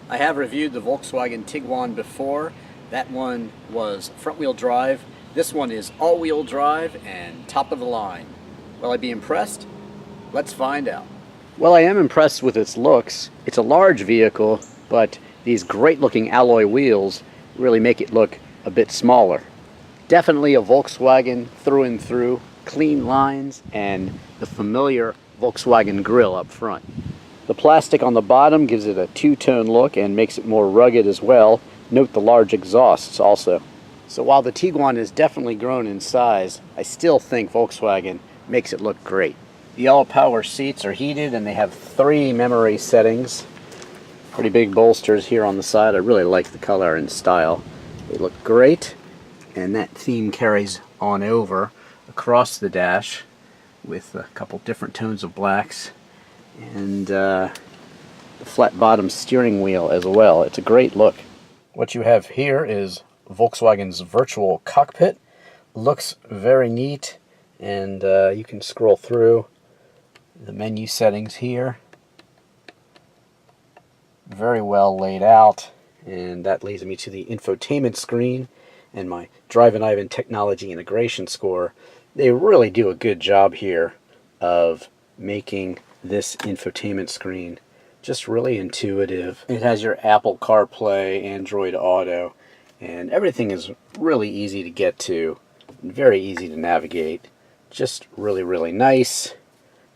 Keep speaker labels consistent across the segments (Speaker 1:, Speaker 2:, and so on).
Speaker 1: I have reviewed the Volkswagen Tiguan before. That one was front-wheel drive. This one is all-wheel drive and top of the line. Will I be impressed? Let's find out. Well, I am impressed with its looks. It's a large vehicle, but these great-looking alloy wheels really make it look a bit smaller. Definitely a Volkswagen through and through. Clean lines and the familiar Volkswagen grille up front. The plastic on the bottom gives it a two-tone look and makes it more rugged as well. Note the large exhausts also. So while the Tiguan has definitely grown in size, I still think Volkswagen makes it look great. The all-power seats are heated and they have 3 memory settings. Pretty big bolsters here on the side. I really like the color and style. They look great, and that theme carries on over across the dash with a couple different tones of blacks, and the flat bottom steering wheel as well. It's a great look. What you have here is Volkswagen's virtual cockpit. Looks very neat, and you can scroll through the menu settings here. Very well laid out, and that leads me to the infotainment screen and my Drivin technology integration score. They really do a good job here of making this infotainment screen just really intuitive. It has your Apple CarPlay, Android Auto, and everything is really easy to get to and very easy to navigate. Just really nice,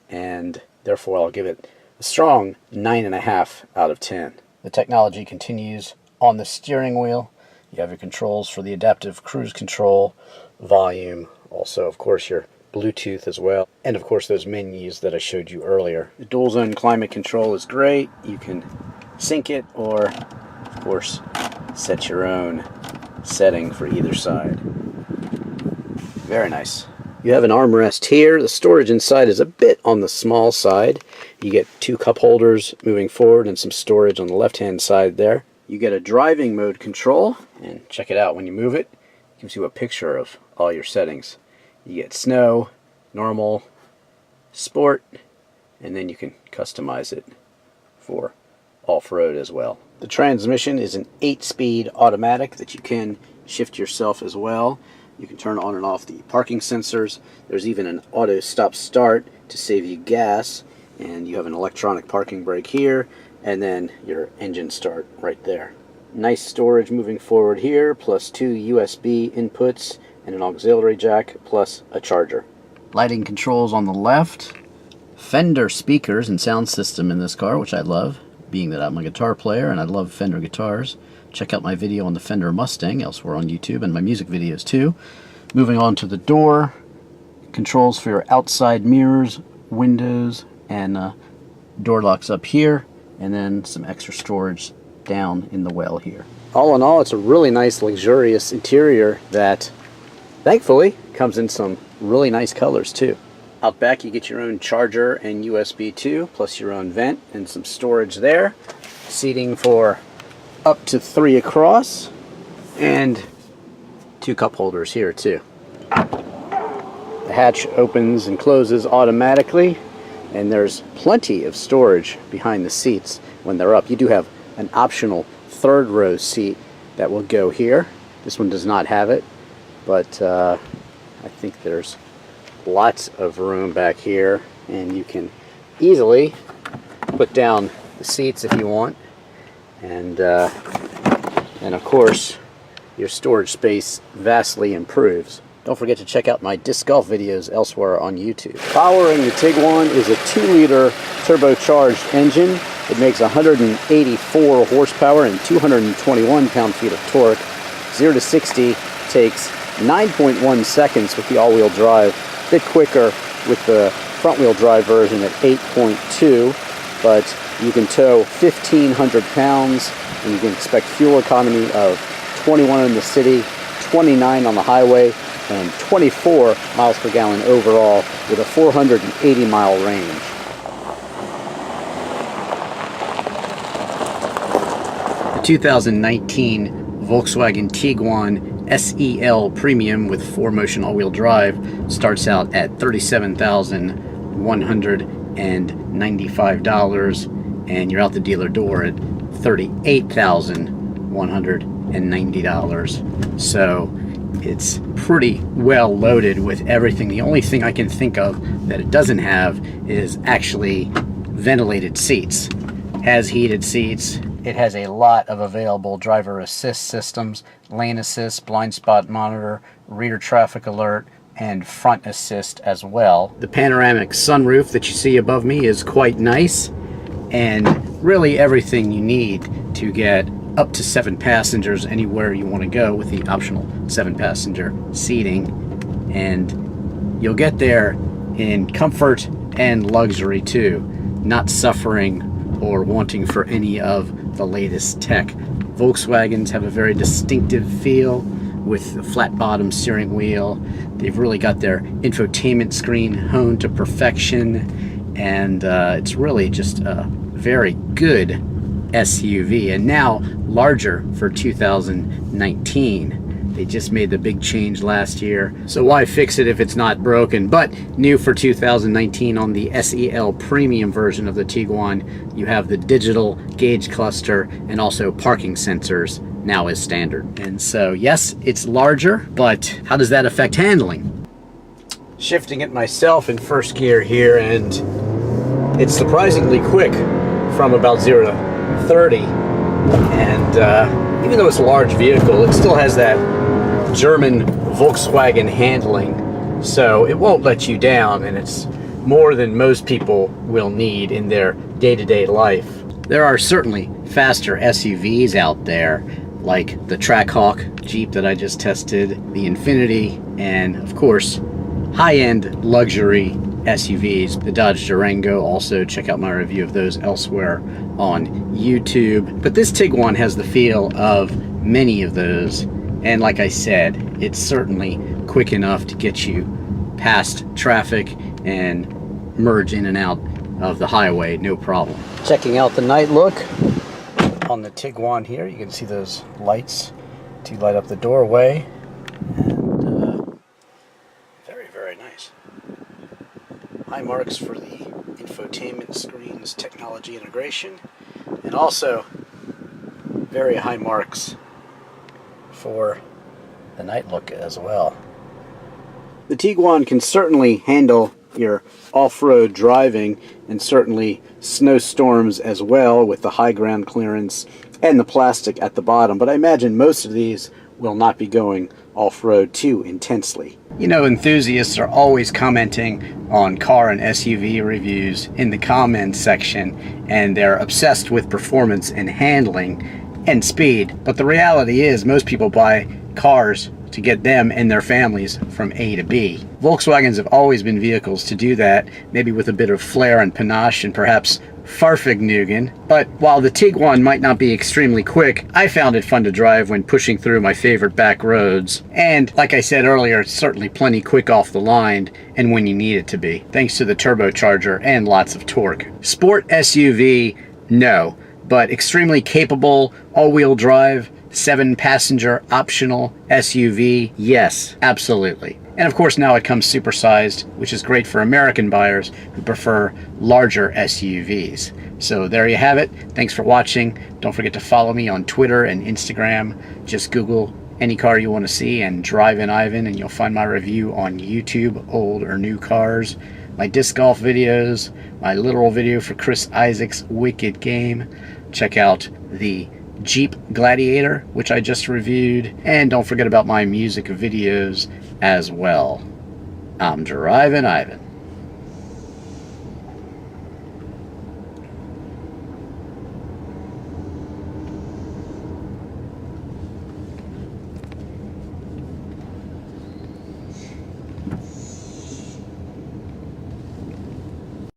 Speaker 1: and therefore I'll give it a strong 9.5 out of 10. The technology continues on the steering wheel. You have your controls for the adaptive cruise control, volume, also of course your Bluetooth as well, and of course those menus that I showed you earlier. The dual zone climate control is great. You can sync it or of course set your own setting for either side. Very nice. You have an armrest here. The storage inside is a bit on the small side. You get 2 cup holders moving forward and some storage on the left hand side there. You get a driving mode control, and check it out when you move it. It gives you a picture of all your settings. You get snow, normal, sport, and then you can customize it for off-road as well. The transmission is an 8-speed automatic that you can shift yourself as well. You can turn on and off the parking sensors. There's even an auto stop start to save you gas, and you have an electronic parking brake here, and then your engine start right there. Nice storage moving forward here, plus 2 USB inputs and an auxiliary jack, plus a charger. Lighting controls on the left. Fender speakers and sound system in this car, which I love, being that I'm a guitar player and I love Fender guitars. Check out my video on the Fender Mustang elsewhere on YouTube, and my music videos too. Moving on to the door. Controls for your outside mirrors, windows, and door locks up here, and then some extra storage down in the well here. All in all, it's a really nice, luxurious interior that thankfully comes in some really nice colors too. Out back you get your own charger and USB 2, plus your own vent and some storage there. Seating for up to 3 across, and 2 cup holders here too. The hatch opens and closes automatically, and there's plenty of storage behind the seats when they're up. You do have an optional 3rd row seat that will go here. This one does not have it, but I think there's lots of room back here, and you can easily put down the seats if you want, and of course your storage space vastly improves. Don't forget to check out my disc golf videos elsewhere on YouTube. Powering the Tiguan is a 2-liter turbocharged engine. It makes 184 horsepower and 221 pound-feet of torque. 0 to 60 takes 9.1 seconds with the all-wheel drive. A bit quicker with the front-wheel drive version at 8.2, but you can tow 1,500 pounds, and you can expect fuel economy of 21 in the city, 29 on the highway, and 24 miles per gallon overall with a 480-mile range. The 2019 Volkswagen Tiguan SEL Premium with 4-motion all-wheel drive starts out at $37,195, and you're out the dealer door at $38,190. So it's pretty well loaded with everything. The only thing I can think of that it doesn't have is actually ventilated seats. It has heated seats. It has a lot of available driver assist systems, lane assist, blind spot monitor, rear traffic alert, and front assist as well. The panoramic sunroof that you see above me is quite nice, and really everything you need to get up to 7 passengers anywhere you want to go with the optional 7-passenger seating. And you'll get there in comfort and luxury too, not suffering or wanting for any of the latest tech. Volkswagens have a very distinctive feel with the flat bottom steering wheel. They've really got their infotainment screen honed to perfection, and it's really just a very good SUV, and now larger for 2019. They just made the big change last year, so why fix it if it's not broken? But new for 2019 on the SEL premium version of the Tiguan, you have the digital gauge cluster and also parking sensors now as standard. And so yes, it's larger, but how does that affect handling? Shifting it myself in first gear here, and it's surprisingly quick from about 0 to 30. And even though it's a large vehicle, it still has that German Volkswagen handling, so it won't let you down, and it's more than most people will need in their day-to-day life. There are certainly faster SUVs out there, like the Trackhawk Jeep that I just tested, the Infiniti, and of course high-end luxury SUVs, the Dodge Durango. Also check out my review of those elsewhere on YouTube. But this Tiguan has the feel of many of those, and like I said, it's certainly quick enough to get you past traffic and merge in and out of the highway, no problem. Checking out the night look on the Tiguan here. You can see those lights to light up the doorway. And very, very nice. High marks for the infotainment screen's technology integration, and also very high marks for the night look as well. The Tiguan can certainly handle your off-road driving, and certainly snowstorms as well, with the high ground clearance and the plastic at the bottom, but I imagine most of these will not be going off-road too intensely. You know, enthusiasts are always commenting on car and SUV reviews in the comments section, and they're obsessed with performance and handling and speed, but the reality is most people buy cars to get them and their families from A to B. Volkswagens have always been vehicles to do that, maybe with a bit of flair and panache and perhaps Farfignugan. But while the Tiguan might not be extremely quick, I found it fun to drive when pushing through my favorite back roads. And like I said earlier, it's certainly plenty quick off the line and when you need it to be, thanks to the turbocharger and lots of torque. Sport SUV, no, but extremely capable all-wheel drive 7-passenger optional SUV, yes, absolutely. And of course now it comes supersized, which is great for American buyers who prefer larger SUVs. So there you have it. Thanks for watching. Don't forget to follow me on Twitter and Instagram. Just Google any car you want to see and Drivin Ivan, and you'll find my review on YouTube, old or new cars, my disc golf videos, my literal video for Chris Isaac's Wicked Game. Check out the Jeep Gladiator, which I just reviewed, and don't forget about my music videos as well. I'm Drivin Ivan.